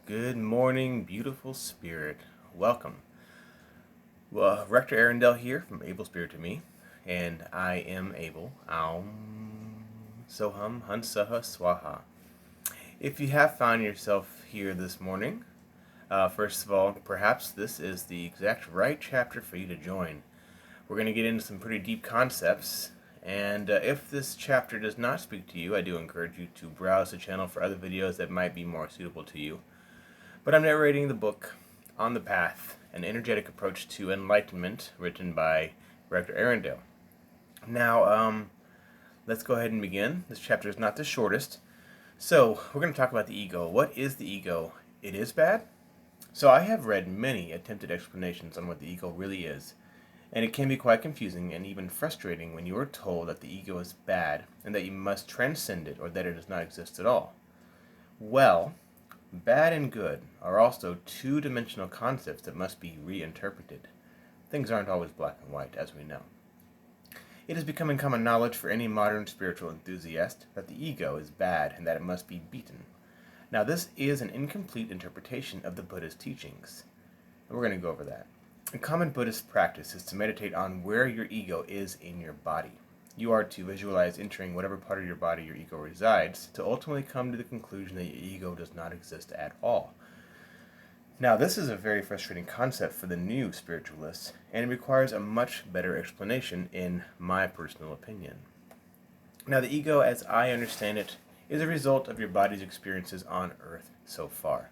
Good morning, beautiful spirit. Welcome. Well, Rector Arundel here from Abel Spirit to Me, and I am Abel. Soham, Hansaha, Swāhā. If you have found yourself here this morning, first of all, perhaps this is the exact right chapter for you to join. We're going to get into some pretty deep concepts, and if this chapter does not speak to you, I do encourage you to browse the channel for other videos that might be more suitable to you. But I'm narrating the book On the Path, an energetic approach to enlightenment, written by Rector Arundel. Now, let's go ahead and begin. This chapter is not the shortest. So, we're going to talk about the ego. What is the ego? It is bad? So, I have read many attempted explanations on what the ego really is, and it can be quite confusing and even frustrating when you are told that the ego is bad and that you must transcend it or that it does not exist at all. Well, bad and good are also two-dimensional concepts that must be reinterpreted. Things aren't always black and white, as we know. It is becoming common knowledge for any modern spiritual enthusiast that the ego is bad and that it must be beaten. Now, this is an incomplete interpretation of the Buddha's teachings, and we're going to go over that. A common Buddhist practice is to meditate on where your ego is in your body. You are to visualize entering whatever part of your body your ego resides to ultimately come to the conclusion that your ego does not exist at all. Now, this is a very frustrating concept for the new spiritualists, and it requires a much better explanation in my personal opinion. Now, the ego, as I understand it, is a result of your body's experiences on Earth so far,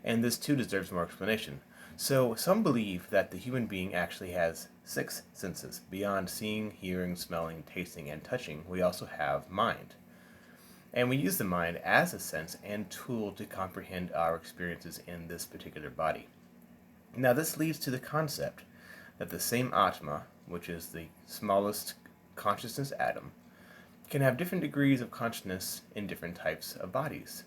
and this too deserves more explanation. So, some believe that the human being actually has 6 senses. Beyond seeing, hearing, smelling, tasting, and touching, we also have mind. And we use the mind as a sense and tool to comprehend our experiences in this particular body. Now, this leads to the concept that the same Atma, which is the smallest consciousness atom, can have different degrees of consciousness in different types of bodies.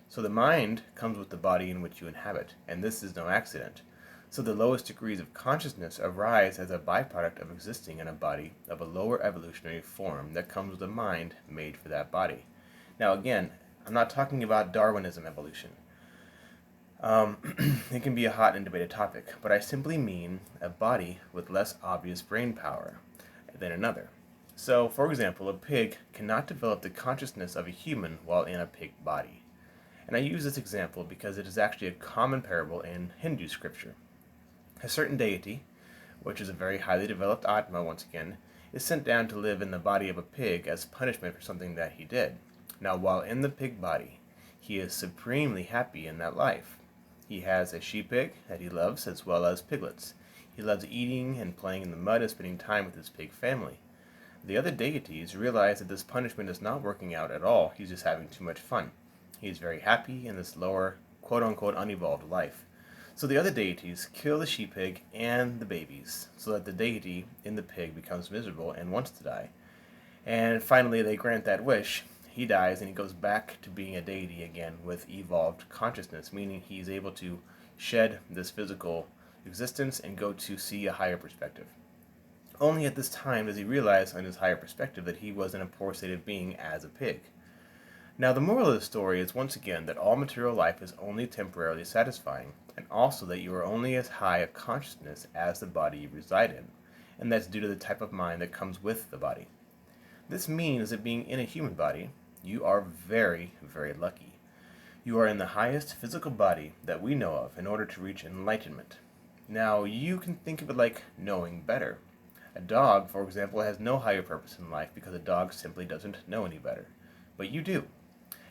So the mind comes with the body in which you inhabit, and this is no accident. So the lowest degrees of consciousness arise as a byproduct of existing in a body of a lower evolutionary form that comes with a mind made for that body. Now again, I'm not talking about Darwinism evolution. It can be a hot and debated topic, but I simply mean a body with less obvious brain power than another. So, for example, a pig cannot develop the consciousness of a human while in a pig body. And I use this example because it is actually a common parable in Hindu scripture. A certain deity, which is a very highly developed Atma once again, is sent down to live in the body of a pig as punishment for something that he did. Now, while in the pig body, he is supremely happy in that life. He has a she-pig that he loves as well as piglets. He loves eating and playing in the mud and spending time with his pig family. The other deities realize that this punishment is not working out at all. He's just having too much fun. He is very happy in this lower, quote-unquote, unevolved life. So the other deities kill the she-pig and the babies, so that the deity in the pig becomes miserable and wants to die. And finally, they grant that wish. He dies and he goes back to being a deity again with evolved consciousness, meaning he's able to shed this physical existence and go to see a higher perspective. Only at this time does he realize in his higher perspective that he was in a poor state of being as a pig. Now, the moral of the story is once again that all material life is only temporarily satisfying, and also that you are only as high a consciousness as the body you reside in, and that's due to the type of mind that comes with the body. This means that being in a human body, you are very, very lucky. You are in the highest physical body that we know of in order to reach enlightenment. Now, you can think of it like knowing better. A dog, for example, has no higher purpose in life because a dog simply doesn't know any better. But you do.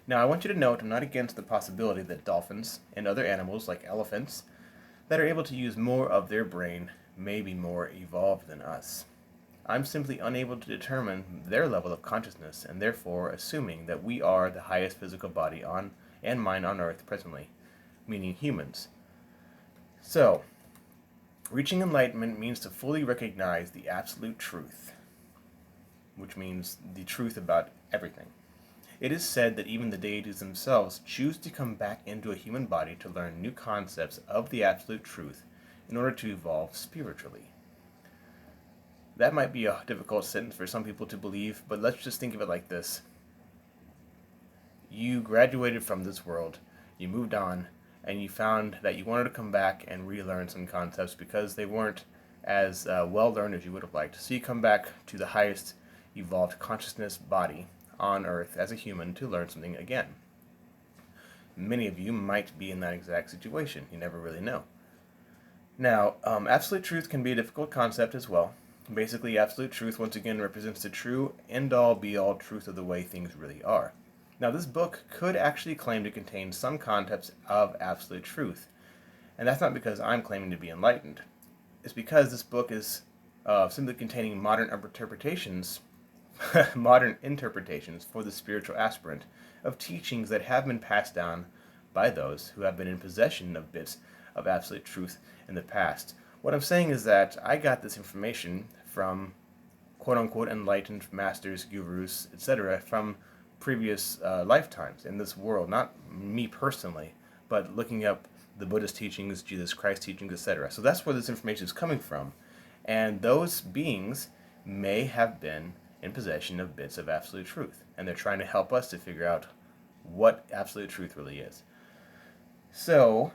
Now, I want you to note I'm not against the possibility that dolphins and other animals like elephants that are able to use more of their brain may be more evolved than us. I'm simply unable to determine their level of consciousness and therefore assuming that we are the highest physical body on and mind on Earth presently, meaning humans. So, reaching enlightenment means to fully recognize the absolute truth, which means the truth about everything. It is said that even the deities themselves choose to come back into a human body to learn new concepts of the absolute truth in order to evolve spiritually. That might be a difficult sentence for some people to believe, but let's just think of it like this. You graduated from this world, you moved on, and you found that you wanted to come back and relearn some concepts because they weren't as well learned as you would have liked. So you come back to the highest evolved consciousness body on Earth as a human to learn something again. Many of you might be in that exact situation. You never really know. Now, absolute truth can be a difficult concept as well. Basically, absolute truth once again represents the true end-all be-all truth of the way things really are. Now, this book could actually claim to contain some concepts of absolute truth, and that's not because I'm claiming to be enlightened. It's because this book is simply containing modern interpretations for the spiritual aspirant of teachings that have been passed down by those who have been in possession of bits of absolute truth in the past. What I'm saying is that I got this information from quote-unquote enlightened masters, gurus, etc. from previous lifetimes in this world. Not me personally, but looking up the Buddhist teachings, Jesus Christ teachings, etc. So that's where this information is coming from. And those beings may have been in possession of bits of absolute truth. And they're trying to help us to figure out what absolute truth really is. So,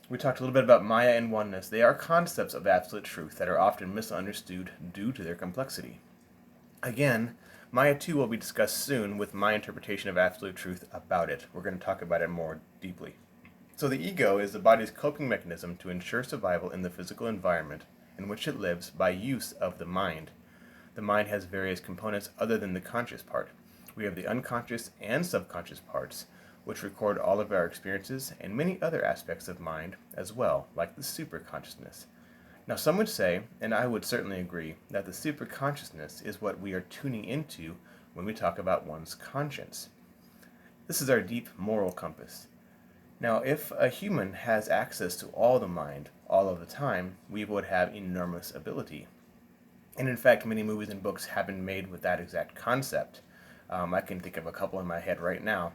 we talked a little bit about Maya and oneness. They are concepts of absolute truth that are often misunderstood due to their complexity. Again, Maya 2 will be discussed soon with my interpretation of absolute truth about it. We're going to talk about it more deeply. So the ego is the body's coping mechanism to ensure survival in the physical environment in which it lives by use of the mind. The mind has various components other than the conscious part. We have the unconscious and subconscious parts, which record all of our experiences and many other aspects of mind as well, like the superconsciousness. Now some would say, and I would certainly agree, that the superconsciousness is what we are tuning into when we talk about one's conscience. This is our deep moral compass. Now, if a human has access to all the mind all of the time, we would have enormous ability. And in fact, many movies and books have been made with that exact concept. I can think of a couple in my head right now.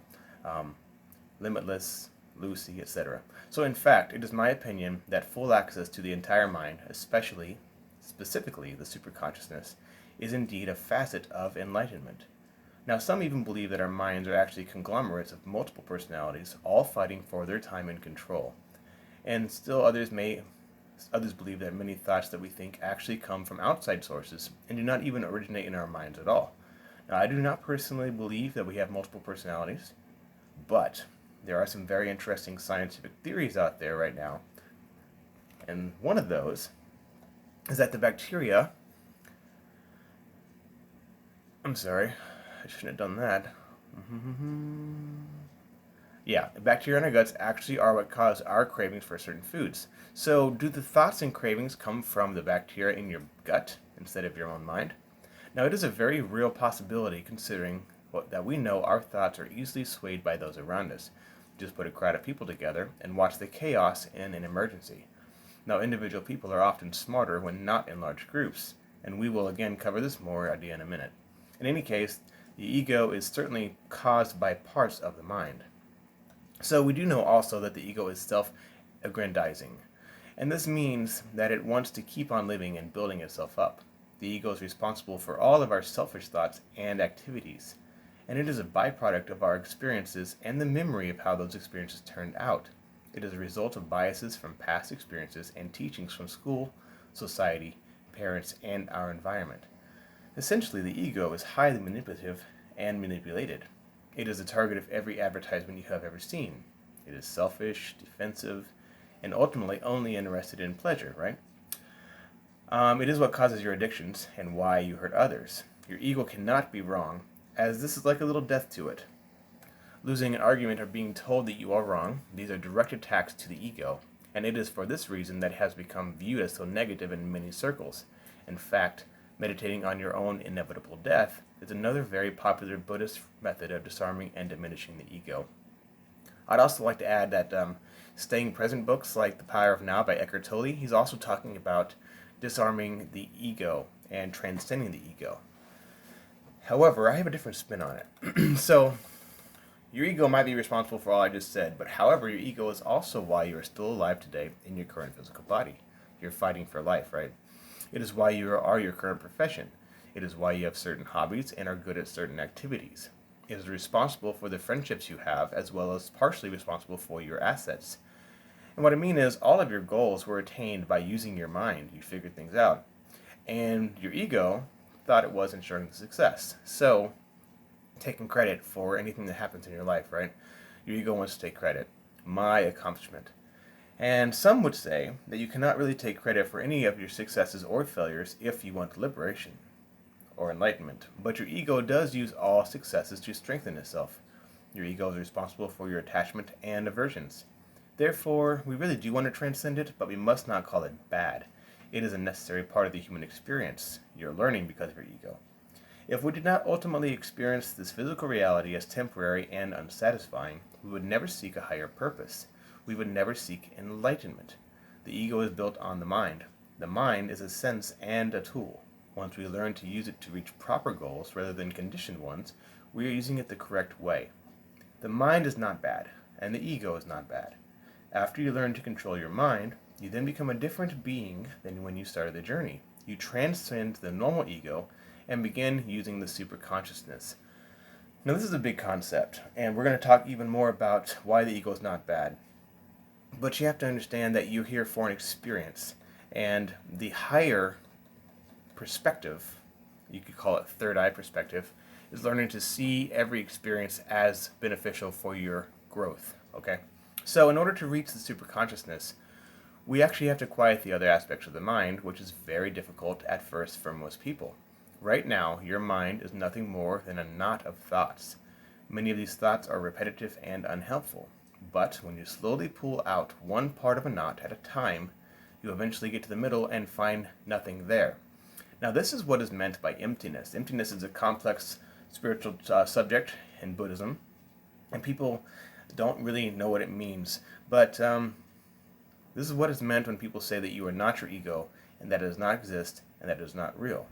Limitless, Lucy, etc. So in fact, it is my opinion that full access to the entire mind, specifically the superconsciousness, is indeed a facet of enlightenment. Now, some even believe that our minds are actually conglomerates of multiple personalities, all fighting for their time and control. And still others believe that many thoughts that we think actually come from outside sources and do not even originate in our minds at all. Now, I do not personally believe that we have multiple personalities, but there are some very interesting scientific theories out there right now. And one of those is that the bacteria... I'm sorry, I shouldn't have done that. Yeah, the bacteria in our guts actually are what cause our cravings for certain foods. So, do the thoughts and cravings come from the bacteria in your gut instead of your own mind? Now, it is a very real possibility considering that we know our thoughts are easily swayed by those around us. Just put a crowd of people together and watch the chaos in an emergency. Now, individual people are often smarter when not in large groups, and we will again cover this more idea in a minute. In any case, the ego is certainly caused by parts of the mind. So we do know also that the ego is self-aggrandizing, and this means that it wants to keep on living and building itself up. The ego is responsible for all of our selfish thoughts and activities, and it is a byproduct of our experiences and the memory of how those experiences turned out. It is a result of biases from past experiences and teachings from school, society, parents, and our environment. Essentially, the ego is highly manipulative and manipulated. It is the target of every advertisement you have ever seen. It is selfish, defensive, and ultimately only interested in pleasure, right? It is what causes your addictions and why you hurt others. Your ego cannot be wrong, as this is like a little death to it. Losing an argument or being told that you are wrong, these are direct attacks to the ego, and it is for this reason that it has become viewed as so negative in many circles. In fact, meditating on your own inevitable death is another very popular Buddhist method of disarming and diminishing the ego. I'd also like to add that staying present books like The Power of Now by Eckhart Tolle, he's also talking about disarming the ego and transcending the ego. However, I have a different spin on it. So, your ego might be responsible for all I just said, but however, your ego is also why you are still alive today in your current physical body. You're fighting for life, right? It is why you are your current profession. It is why you have certain hobbies and are good at certain activities. It is responsible for the friendships you have, as well as partially responsible for your assets. And what I mean is, all of your goals were attained by using your mind. You figured things out. And your ego thought it was ensuring the success. So, taking credit for anything that happens in your life, right? Your ego wants to take credit. My accomplishment. And some would say that you cannot really take credit for any of your successes or failures if you want liberation or enlightenment. But your ego does use all successes to strengthen itself. Your ego is responsible for your attachment and aversions. Therefore, we really do want to transcend it, but we must not call it bad. It is a necessary part of the human experience. You're learning because of your ego. If we did not ultimately experience this physical reality as temporary and unsatisfying, we would never seek a higher purpose. We would never seek enlightenment. The ego is built on the mind. The mind is a sense and a tool. Once we learn to use it to reach proper goals rather than conditioned ones, we are using it the correct way. The mind is not bad, and the ego is not bad. After you learn to control your mind, you then become a different being than when you started the journey. You transcend the normal ego and begin using the superconsciousness. Now, this is a big concept, and we're going to talk even more about why the ego is not bad. But you have to understand that you're here for an experience, and the higher perspective, you could call it third eye perspective, is learning to see every experience as beneficial for your growth, okay? So in order to reach the superconsciousness, we actually have to quiet the other aspects of the mind, which is very difficult at first for most people. Right now, your mind is nothing more than a knot of thoughts. Many of these thoughts are repetitive and unhelpful. But when you slowly pull out one part of a knot at a time, you eventually get to the middle and find nothing there. Now, this is what is meant by emptiness. Emptiness is a complex spiritual subject in Buddhism, and people don't really know what it means. But this is what is meant when people say that you are not your ego, and that it does not exist, and that it is not real.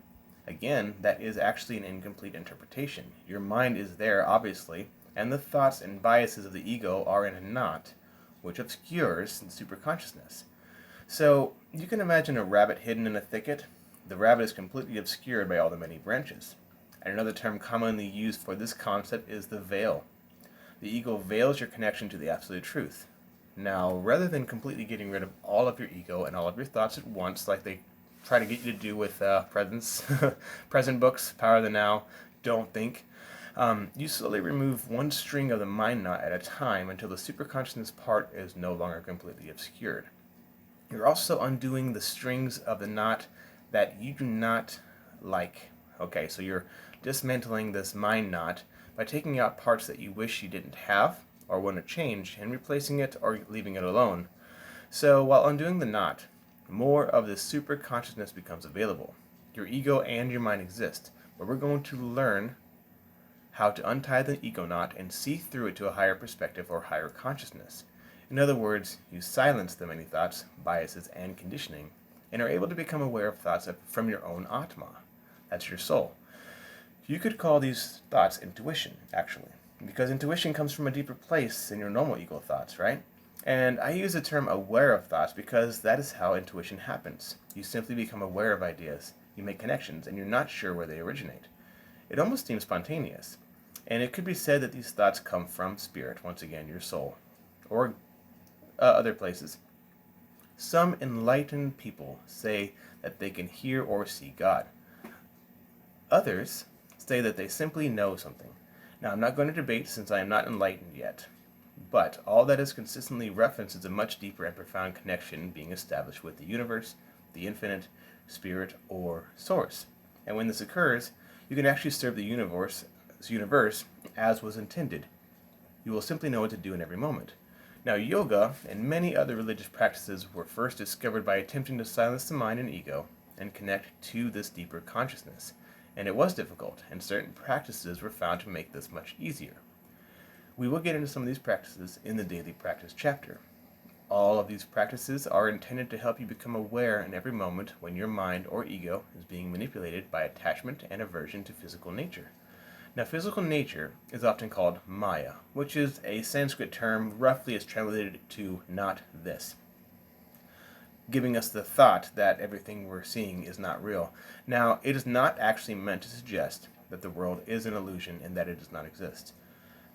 Again, that is actually an incomplete interpretation. Your mind is there, obviously, and the thoughts and biases of the ego are in a knot, which obscures the superconsciousness. So, you can imagine a rabbit hidden in a thicket. The rabbit is completely obscured by all the many branches. And another term commonly used for this concept is the veil. The ego veils your connection to the absolute truth. Now, rather than completely getting rid of all of your ego and all of your thoughts at once, like they try to get you to do with present books, Power of the Now, Don't Think, you slowly remove one string of the mind knot at a time until the superconsciousness part is no longer completely obscured. You're also undoing the strings of the knot that you do not like. Okay, so you're dismantling this mind knot by taking out parts that you wish you didn't have or want to change and replacing it or leaving it alone. So while undoing the knot, more of the super consciousness becomes available. Your ego and your mind exist, but we're going to learn how to untie the ego knot and see through it to a higher perspective or higher consciousness. In other words, you silence the many thoughts, biases, and conditioning, and are able to become aware of thoughts from your own Atma. That's your soul. You could call these thoughts intuition, actually, because intuition comes from a deeper place than your normal ego thoughts, right? And I use the term aware of thoughts because that is how intuition happens. You simply become aware of ideas, you make connections, and you're not sure where they originate. It almost seems spontaneous. And it could be said that these thoughts come from spirit, once again, your soul, or other places. Some enlightened people say that they can hear or see God. Others say that they simply know something. Now, I'm not going to debate since I am not enlightened yet. But all that is consistently referenced is a much deeper and profound connection being established with the universe, the infinite, spirit, or source. And when this occurs, you can actually serve the universe as was intended. You will simply know what to do in every moment. Now, yoga and many other religious practices were first discovered by attempting to silence the mind and ego and connect to this deeper consciousness. And it was difficult, and certain practices were found to make this much easier. We will get into some of these practices in the daily practice chapter. All of these practices are intended to help you become aware in every moment when your mind or ego is being manipulated by attachment and aversion to physical nature. Now, physical nature is often called Maya, which is a Sanskrit term roughly is translated to not this, giving us the thought that everything we're seeing is not real. Now, it is not actually meant to suggest that the world is an illusion and that it does not exist.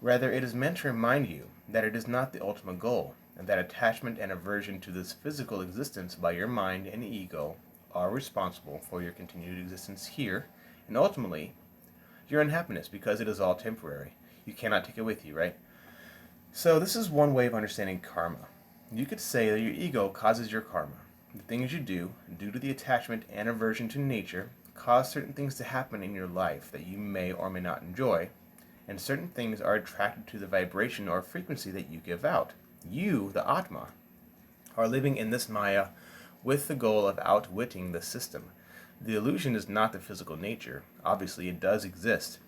Rather, it is meant to remind you that it is not the ultimate goal. and that attachment and aversion to this physical existence by your mind and ego are responsible for your continued existence here, and ultimately your unhappiness, because it is all temporary. You cannot take it with you, right? So this is one way of understanding karma. You could say that your ego causes your karma. The things you do, due to the attachment and aversion to nature, cause certain things to happen in your life that you may or may not enjoy, and certain things are attracted to the vibration or frequency that you give out. You, the Atma, are living in this Maya with the goal of outwitting the system. The illusion is not the physical nature. Obviously, it does exist.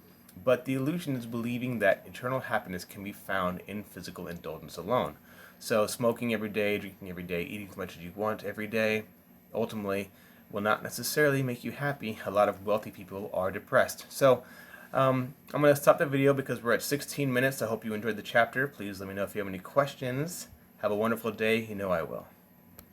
But the illusion is believing that eternal happiness can be found in physical indulgence alone. So smoking every day, drinking every day, eating as much as you want every day, ultimately will not necessarily make you happy. A lot of wealthy people are depressed. So I'm going to stop the video because we're at 16 minutes. I hope you enjoyed the chapter. Please let me know if you have any questions. Have a wonderful day. You know I will.